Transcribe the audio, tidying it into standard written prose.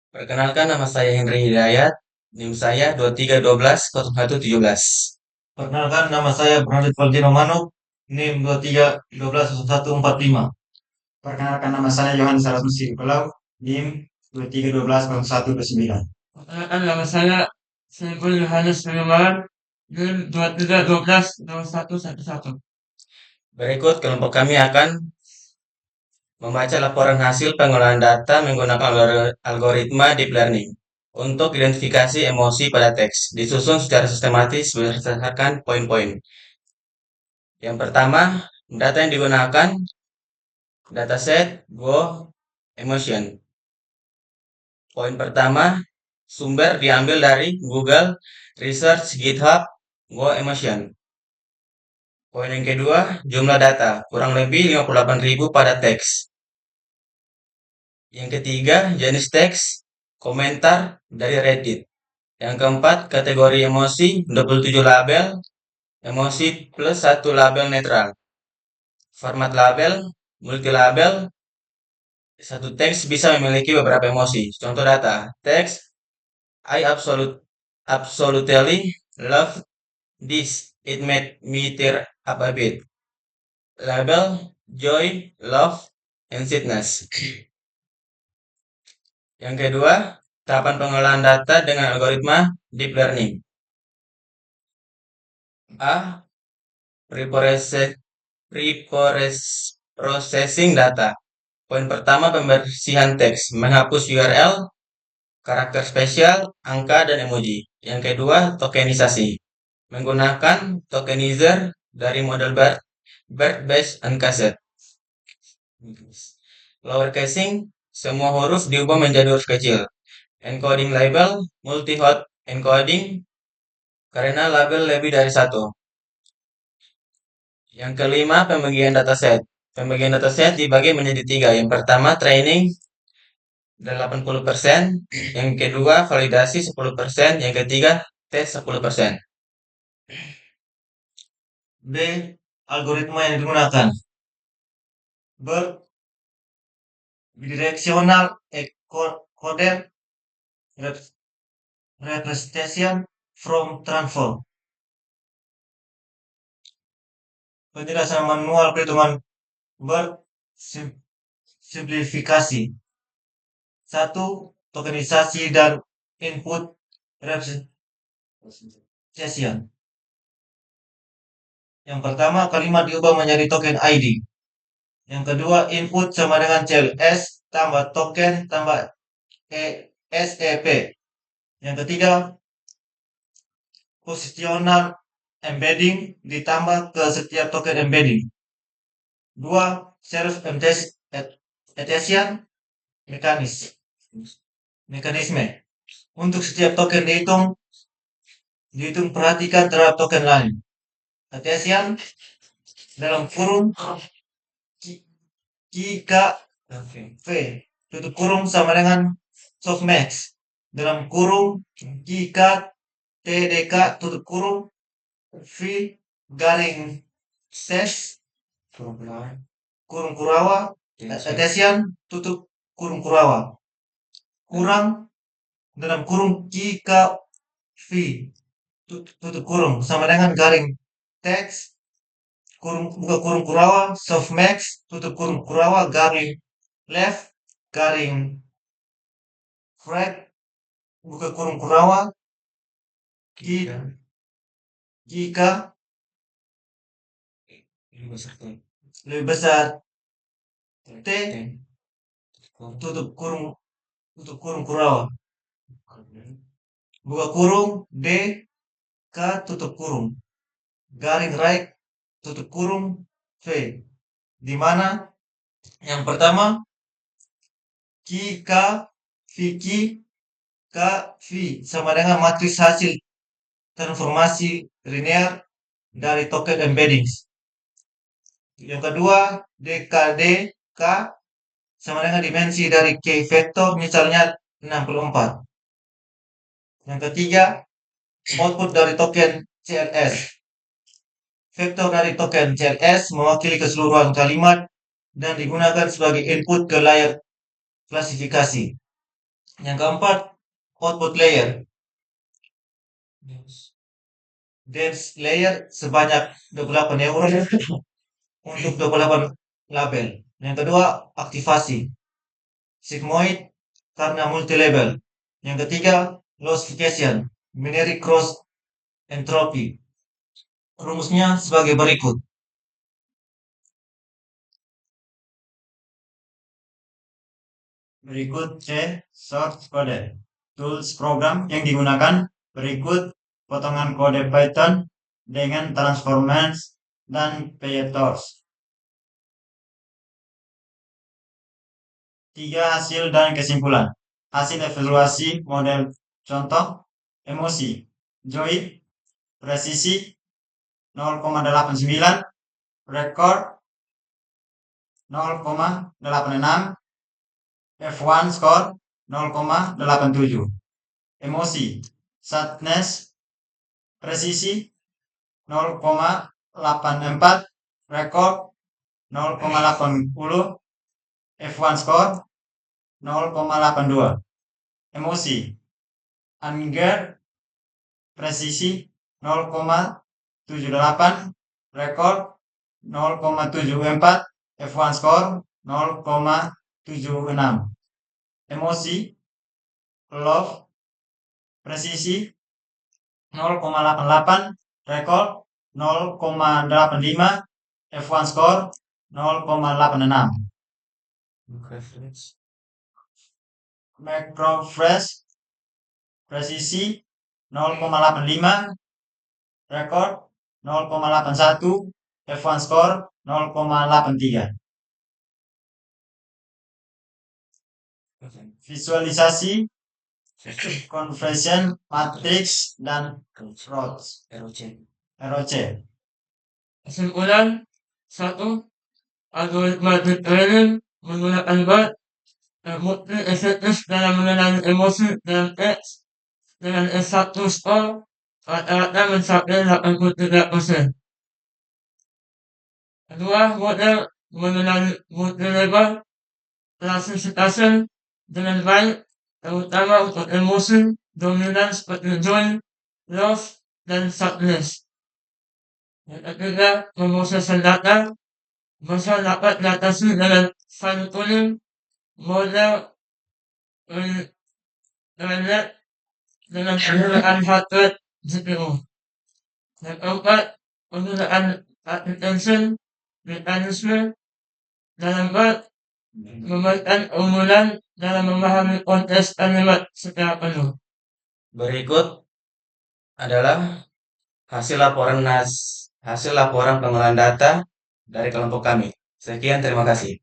Perkenalkan, nama saya Henry Hidayat, NIM saya 23120117. Perkenalkan, nama saya Bernadette Valentino Manuk, NIM 23121145. Perkenalkan nama saya Yohanes Erasmus Sirikulau, NIM 23120129. Perkenalkan nama saya Saiful Yohanes Suleman, NIM 23120111. Berikut kelompok kami akan membaca laporan hasil pengolahan data menggunakan algoritma deep learning untuk identifikasi emosi pada teks, disusun secara sistematis berdasarkan poin-poin. Yang pertama, data yang digunakan dataset Go Emotion. Poin pertama, sumber diambil dari Google Research GitHub Go Emotion. Poin yang kedua, jumlah data, kurang lebih 58.000 pada teks. Yang ketiga, jenis teks, komentar dari Reddit. Yang keempat, kategori emosi, 27 label, emosi plus 1 label netral. Format label, multi label, satu teks bisa memiliki beberapa emosi. Contoh data, teks, I absolutely love this, it made me tear up a bit. Label, joy, love, and sadness. Yang kedua, tahapan pengolahan data dengan algoritma deep learning. A. Processing data. Poin pertama, pembersihan teks, menghapus URL, karakter spesial, angka, dan emoji. Yang kedua, tokenisasi, menggunakan tokenizer dari model BERT based on cassette. Lowercasing, semua huruf diubah menjadi huruf kecil. Encoding label, multi-hot encoding, karena label lebih dari satu. Yang kelima, pembagian dataset. Pembagian dataset dibagi menjadi tiga. Yang pertama, training 80%, yang kedua, validasi 10%, yang ketiga, tes 10%. B. Algoritma yang digunakan. Bidirectional encoder representation from transform. Penjelasan manual perhitungan simplifikasi. 1. Tokenisasi dan input representation. Yang pertama, kalimat diubah menjadi token ID. Yang kedua, input sama dengan CLS tambah token tambah SEP. Yang ketiga, positional embedding ditambah ke setiap token embedding. 2. Self attestation mekanisme. Untuk setiap token dihitung perhatikan terhadap token lain. Attestation dalam kurung jika V tutup kurung sama dengan softmax dalam kurung jika TDK tutup kurung V garing ses kurung kurawa attestation tutup kurung kurawa kurang dalam kurung jika V tutup kurung sama dengan garing teks buka kurung kurawa softmax tutup kurung kurawa garing left garing right buka kurung kurawa jika lebih besar T tutup kurung kurawa buka kurung D K tutup kurung garing right tutup kurung V, di mana yang pertama jika Viki K V sama dengan matris hasil transformasi linear dari token embeddings. Yang kedua DKD K sama dengan dimensi dari K vector misalnya 64. Yang ketiga output dari token CLS. Vektor dari token CLS mewakili keseluruhan kalimat dan digunakan sebagai input ke layar klasifikasi. Yang keempat, output layer. Dance layer sebanyak 28 neuron untuk 28 label. Yang kedua, aktivasi. Sigmoid karena multi-label. Yang ketiga, lossification. Binary cross entropy. Rumusnya sebagai berikut. Berikut C, source code. Tools program yang digunakan berikut potongan kode Python dengan transformers dan payetors. 3 hasil dan kesimpulan. Hasil evaluasi model contoh, emosi, joy, presisi 0,89, record 0,86, F1 score 0,87. Emosi, sadness, presisi 0,84, record 0,80, F1 score 0,82. Emosi, anger, presisi 0,78, record 0,74, F1 score 0,76. Emosi, love, presisi 0,88, record 0,85, F1 score 0,86. Macrofresh, presisi 0,85, record 0,81, F1 score 0,83. Visualisasi, conversion matrix dan ROC. Kesimpulan 1. Algoritma deep learning menggunakan BERT terbukti efektif dalam mengenali emosi dalam teks dengan S1 score rata-rata mencapai 83%. Kedua, model mengenali multi-level classification dengan baik, terutama untuk emosi dominan seperti joy, love, dan sadness. Yang ketiga, memproses data bisa dapat diatasi dengan fine tuning model internet dengan penggunaan hardware GPU. Yang keempat, penggunaan attention mekanisme dalam BERT memberikan keunggulan dalam memahami konteks kalimat secara penuh. Berikut adalah hasil laporan pengolahan data dari kelompok kami. Sekian, terima kasih.